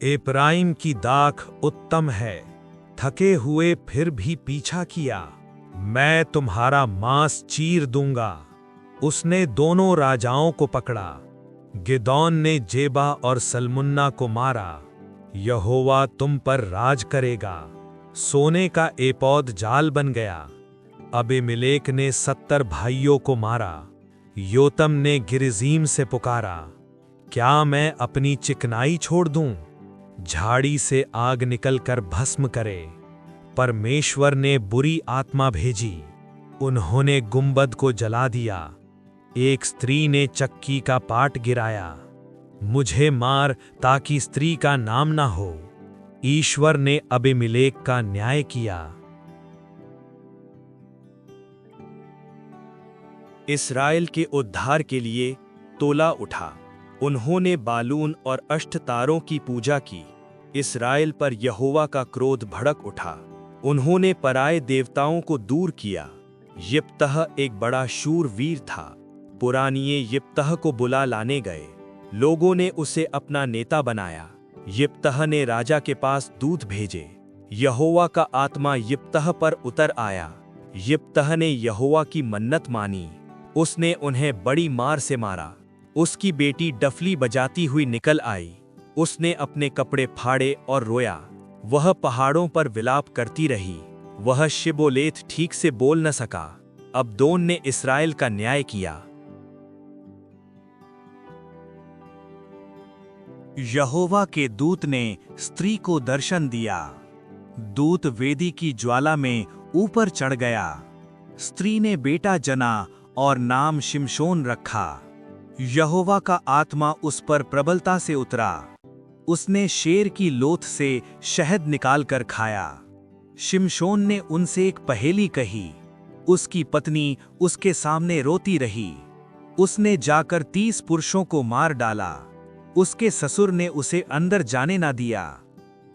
एप्राइम की दाख उत्तम है, थके हुए फिर भी पीछा किया। मैं तुम्हारा मांस चीर दूंगा। उसने दोनों राजाओं को पकड़ा। गिदोन ने जेबा और सल्मुन्ना को मारा। यहोवा तुम पर राज करेगा। सोने का एपोद जाल बन गया। अबीमेलेक ने 70 भाइयों को मारा। योतम ने गिरिजीम से पुकारा, क्या मैं अपनी चिकनाई छोड़ दूं? झाड़ी से आग निकलकर भस्म करे। परमेश्वर ने बुरी आत्मा भेजी, उन्होंने गुंबद को जला दिया। एक स्त्री ने चक्की का पाट गिराया। मुझे मार ताकि स्त्री का नाम ना हो। ईश्वर ने अबीमेलेक का न्याय किया। इस्राएल के उद्धार के लिए तोला उठा। उन्होंने बालून और अष्टतारों की पूजा की। इस्राएल पर यहोवा का क्रोध भड़क उठा। उन्होंने पराये देवताओं को दूर किया। यिप्तह एक बड़ा शूरवीर था। पुरानिये यिप्तह को बुला लाने गए। लोगों ने उसे अपना नेता बनाया। यिप्तह ने राजा के पास दूत भेजे। यहोवा का आत्मा यिप्तह पर उतर आया। यिप्तह ने यहोवा की मन्नत मानी। उसने उन्हें बड़ी मार से मारा। उसकी बेटी डफली बजाती हुई निकल आई। उसने अपने कपड़े फाड़े और रोया। वह पहाड़ों पर विलाप करती रही। वह शिबोलेत ठीक से बोल न सका। अबदोन ने इस्राएल का न्याय किया। यहोवा के दूत ने स्त्री को दर्शन दिया। दूत वेदी की ज्वाला में ऊपर चढ़ गया। स्त्री ने बेटा जना और नाम शिमशोन रखा। यहोवा का आत्मा उस पर प्रबलता से उतरा। उसने शेर की लोथ से शहद निकालकर खाया। शिमशोन ने उनसे एक पहेली कही। उसकी पत्नी उसके सामने रोती रही। उसने जाकर 30 पुरुषों को मार डाला। उसके ससुर ने उसे अंदर जाने ना दिया।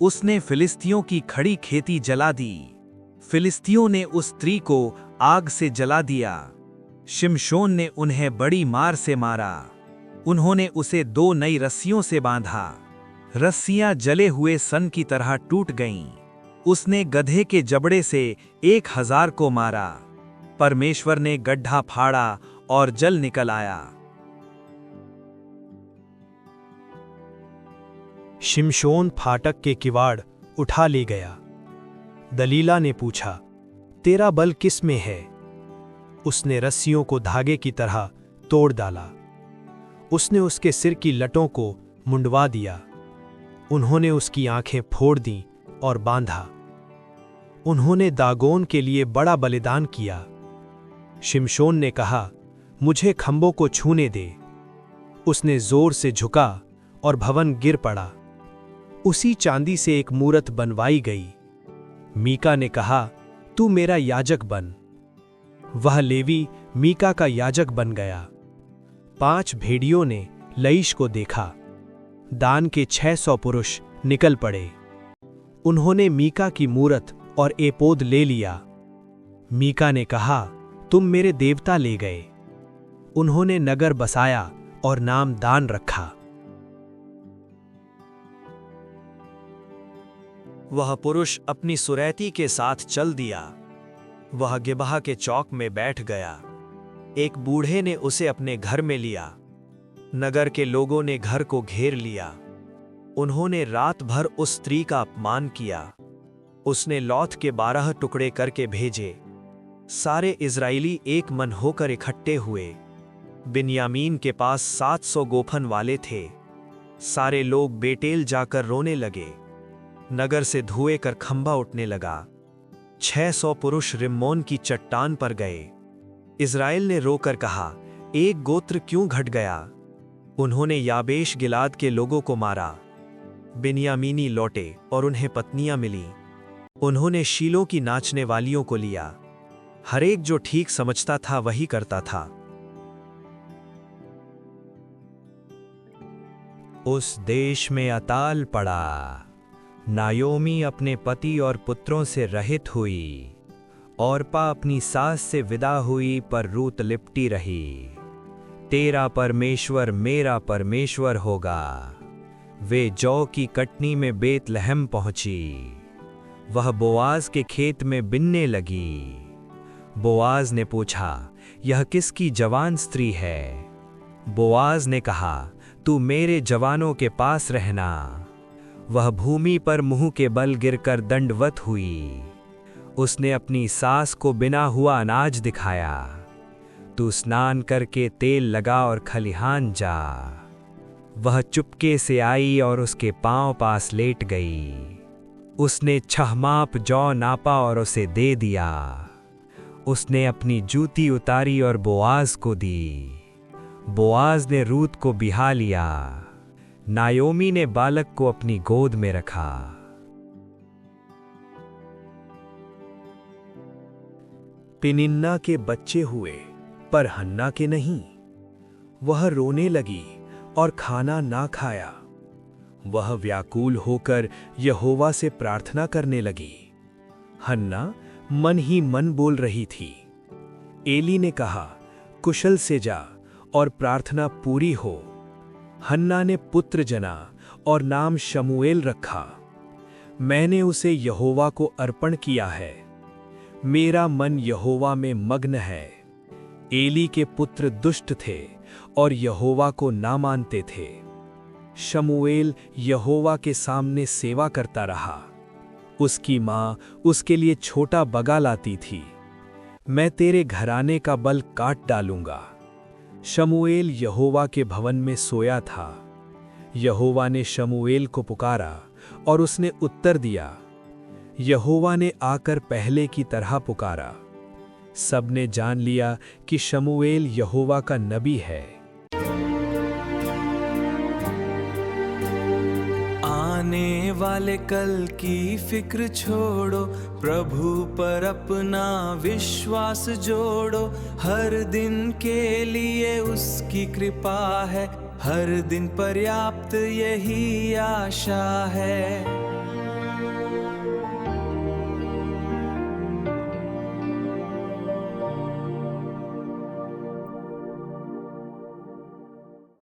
उसने फिलिस्तियों की खड़ी खेती जला दी। फिलिस्तियों ने उस स्त्री को आग से जला दिया। शिमशोन ने उन्हें बड़ी मार से मारा। उन्होंने उसे 2 नई रस्सियों से बांधा। रस्सियां जले हुए सन की तरह टूट गईं। उसने गधे के जबड़े से 1000 को मारा। परमेश्वर ने गड्ढा फाड़ा और जल निकल आया। शिमशोन फाटक के किवाड़ उठा ले गया। दलीला ने पूछा, तेरा बल किस में है? उसने रस्सियों को धागे की तरह तोड़ डाला। उसने उसके सिर की लटों को मुंडवा दिया। उन्होंने उसकी आंखें फोड़ दीं और बांधा। उन्होंने दागोन के लिए बड़ा बलिदान किया। शिमशोन ने कहा, मुझे खंभों को छूने दे। उसने जोर से झुका और भवन गिर पड़ा। उसी चांदी से एक मूरत बनवाई गई। मीका ने कहा, तू मेरा याजक बन। वह लेवी मीका का याजक बन गया। 5 भेड़ियों ने लईश को देखा। दान के 600 पुरुष निकल पड़े। उन्होंने मीका की मूरत और एपोद ले लिया। मीका ने कहा, तुम मेरे देवता ले गए। उन्होंने नगर बसाया और नाम दान रखा। वह पुरुष अपनी सुरैती के साथ चल दिया। वह गिबहा के चौक में बैठ गया। एक बूढ़े ने उसे अपने घर में लिया। नगर के लोगों ने घर को घेर लिया। उन्होंने रात भर उस स्त्री का अपमान किया। उसने लौथ के 12 टुकड़े करके भेजे। सारे इजराइली एक मन होकर इकट्ठे हुए। बिन्यामीन के पास 700 गोफन वाले थे। सारे लोग बेटेल जाकर रोने लगे। नगर से धुएं कर खंभा उठने लगा। 600 पुरुष रिम्मोन की चट्टान पर गए। इजराइल ने रोकर कहा, एक गोत्र क्यों घट गया? उन्होंने याबेश गिलाद के लोगों को मारा। बिन्यामीनी लौटे और उन्हें पत्नियां मिलीं। उन्होंने शीलो की नाचने वालियों को लिया। हरेक जो ठीक समझता था वही करता था। उस देश में अताल पड़ा। नायोमी अपने पति और पुत्रों से रहित हुई। औरपा अपनी सास से विदा हुई, पर रूत लिपटी रही। तेरा परमेश्वर मेरा परमेश्वर होगा। वे जौ की कटनी में बेतलहम पहुंची। वह बोआज के खेत में बिनने लगी। बोआज ने पूछा, यह किसकी जवान स्त्री है? बोआज ने कहा, तू मेरे जवानों के पास रहना। वह भूमि पर मुंह के बल गिरकर दंडवत हुई। उसने अपनी सास को बिना हुआ अनाज दिखाया। तू स्नान करके तेल लगा और खलिहान जा। वह चुपके से आई और उसके पांव पास लेट गई। उसने 6 माप जौ नापा और उसे दे दिया। उसने अपनी जूती उतारी और बोआज को दी। बोआज ने रूत को बिहा लिया। नायोमी ने बालक को अपनी गोद में रखा। पेनिन्ना के बच्चे हुए, पर हन्ना के नहीं। वह रोने लगी और खाना ना खाया। वह व्याकुल होकर यहोवा से प्रार्थना करने लगी। हन्ना मन ही मन बोल रही थी। एली ने कहा, कुशल से जा और प्रार्थना पूरी हो। हन्ना ने पुत्र जना और नाम शमूएल रखा। मैंने उसे यहोवा को अर्पण किया है। मेरा मन यहोवा में मग्न है। एली के पुत्र दुष्ट थे और यहोवा को ना मानते थे। शमूएल यहोवा के सामने सेवा करता रहा। उसकी माँ उसके लिए छोटा बगा लाती थी। मैं तेरे घराने का बल काट डालूंगा। शमूएल यहोवा के भवन में सोया था। यहोवा ने शमूएल को पुकारा और उसने उत्तर दिया। यहोवा ने आकर पहले की तरह पुकारा। सबने जान लिया कि शमूएल यहोवा का नबी है। आने वाले कल की फिक्र छोड़ो, प्रभु पर अपना विश्वास जोड़ो। हर दिन के लिए उसकी कृपा है, हर दिन पर्याप्त यही आशा है।